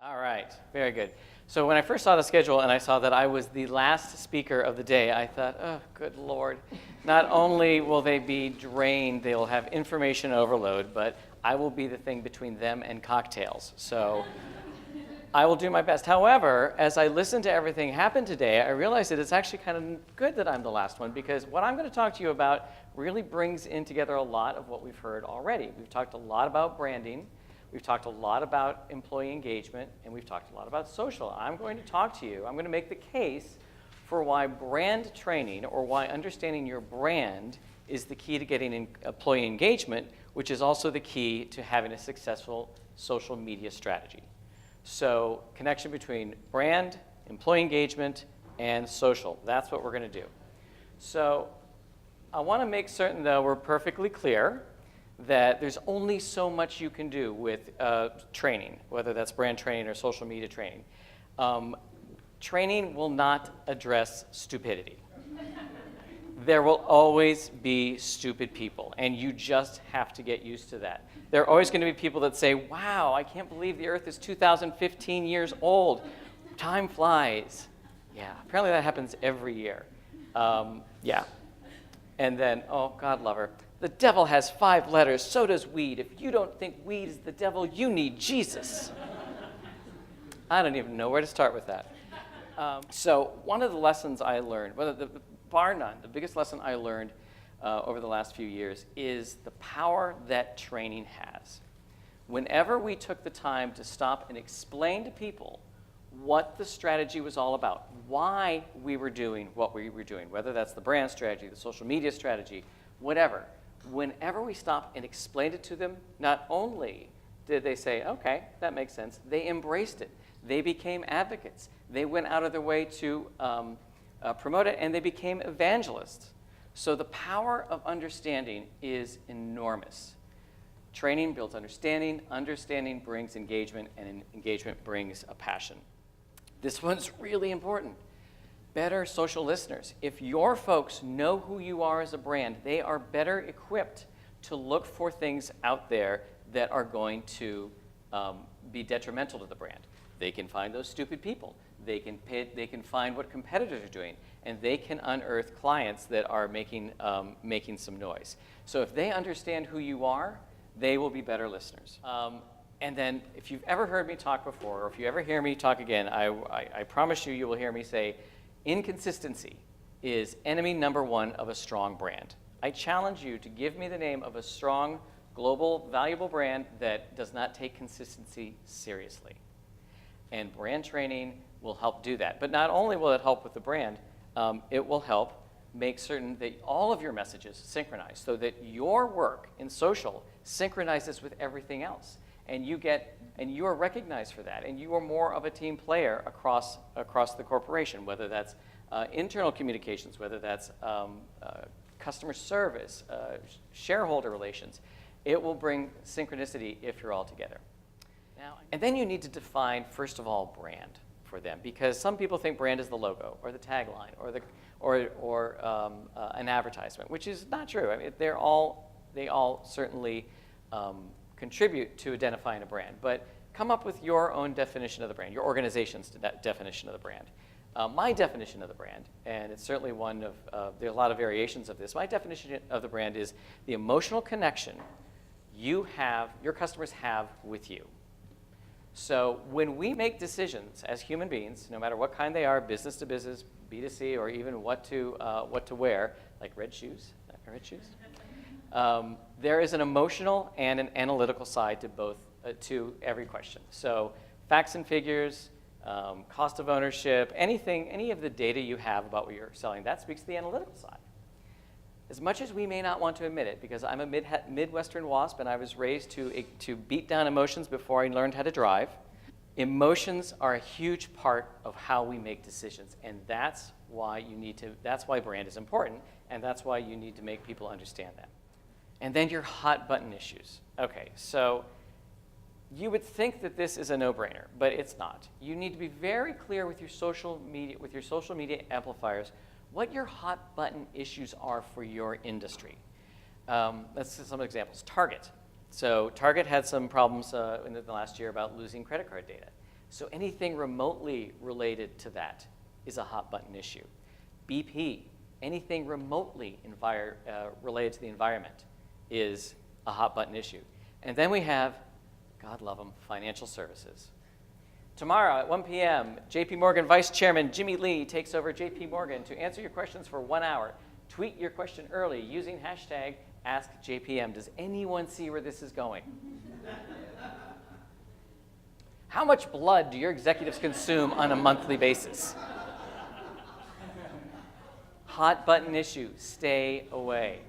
All right, very good. So when I first saw the schedule and I saw that I was the last speaker of the day, I thought, oh, good Lord. Not only will they be drained, they will have information overload, but I will be the thing between them and cocktails. So I will do my best. However, as I listened to everything happen today, I realized that it's actually kind of good that I'm the last one, because what I'm going to talk to you about really brings in together a lot of what we've heard already. We've talked a lot about branding. We've talked a lot about employee engagement, and we've talked a lot about social. I'm going to talk to you. I'm going to make the case for why brand training, or why understanding your brand, is the key to getting employee engagement, which is also the key to having a successful social media strategy. So, connection between brand, employee engagement, and social. That's what we're going to do. So, I want to make certain, though, we're perfectly clear that there's only so much you can do with training, whether that's brand training or social media training. Training will not address stupidity. There will always be stupid people, and you just have to get used to that. There are always going to be people that say, wow, I can't believe the Earth is 2015 years old. Time flies. Yeah, apparently that happens every year. Yeah. And then, oh, God love her. The devil has 5 letters, so does weed. If you don't think weed is the devil, you need Jesus. I don't even know where to start with that. So one of the lessons I learned, bar none, the biggest lesson I learned over the last few years is the power that training has. Whenever we took the time to stop and explain to people what the strategy was all about, why we were doing what we were doing, whether that's the brand strategy, the social media strategy, whatever, whenever we stopped and explained it to them, not only did they say, okay, that makes sense, they embraced it. They became advocates. They went out of their way to promote it, and they became evangelists. So the power of understanding is enormous. Training builds understanding, understanding brings engagement, and engagement brings a passion. This one's really important. Better social listeners. If your folks know who you are as a brand, they are better equipped to look for things out there that are going to be detrimental to the brand. They can find those stupid people. They can find what competitors are doing, and they can unearth clients that are making some noise. So if they understand who you are, they will be better listeners. And then if you've ever heard me talk before, or if you ever hear me talk again, I promise you will hear me say, inconsistency is enemy number 1 of a strong brand. I challenge you to give me the name of a strong, global, valuable brand that does not take consistency seriously. And brand training will help do that. But not only will it help with the brand, it will help make certain that all of your messages synchronize so that your work in social synchronizes with everything else. And you are recognized for that, and you are more of a team player across the corporation, whether that's internal communications, whether that's customer service, shareholder relations. It will bring synchronicity if you're all together. Now, and then you need to define, first of all, brand for them, because some people think brand is the logo or the tagline or an advertisement, which is not true. I mean, they all certainly contribute to identifying a brand, but come up with your own definition of the brand, your organization's definition of the brand. My definition of the brand, and it's certainly one of, there are a lot of variations of this, my definition of the brand is the emotional connection your customers have with you. So when we make decisions as human beings, no matter what kind they are, business to business, B2C, or even what to wear, like red shoes, there is an emotional and an analytical side to both, to every question. So facts and figures, cost of ownership, any of the data you have about what you're selling, that speaks to the analytical side. As much as we may not want to admit it, because I'm a Midwestern WASP and I was raised to beat down emotions before I learned how to drive, emotions are a huge part of how we make decisions, and that's why brand is important, and that's why you need to make people understand that. And then your hot button issues. Okay, so you would think that this is a no-brainer, but it's not. You need to be very clear with your social media amplifiers what your hot button issues are for your industry. Let's see some examples. Target. So Target had some problems in the last year about losing credit card data. So anything remotely related to that is a hot button issue. BP, anything remotely related to the environment is a hot button issue. And then we have, God love them, financial services. Tomorrow at 1 p.m., JP Morgan Vice Chairman Jimmy Lee takes over JP Morgan to answer your questions for 1 hour. Tweet your question early using hashtag AskJPM. Does anyone see where this is going? How much blood do your executives consume on a monthly basis? Hot button issue, stay away.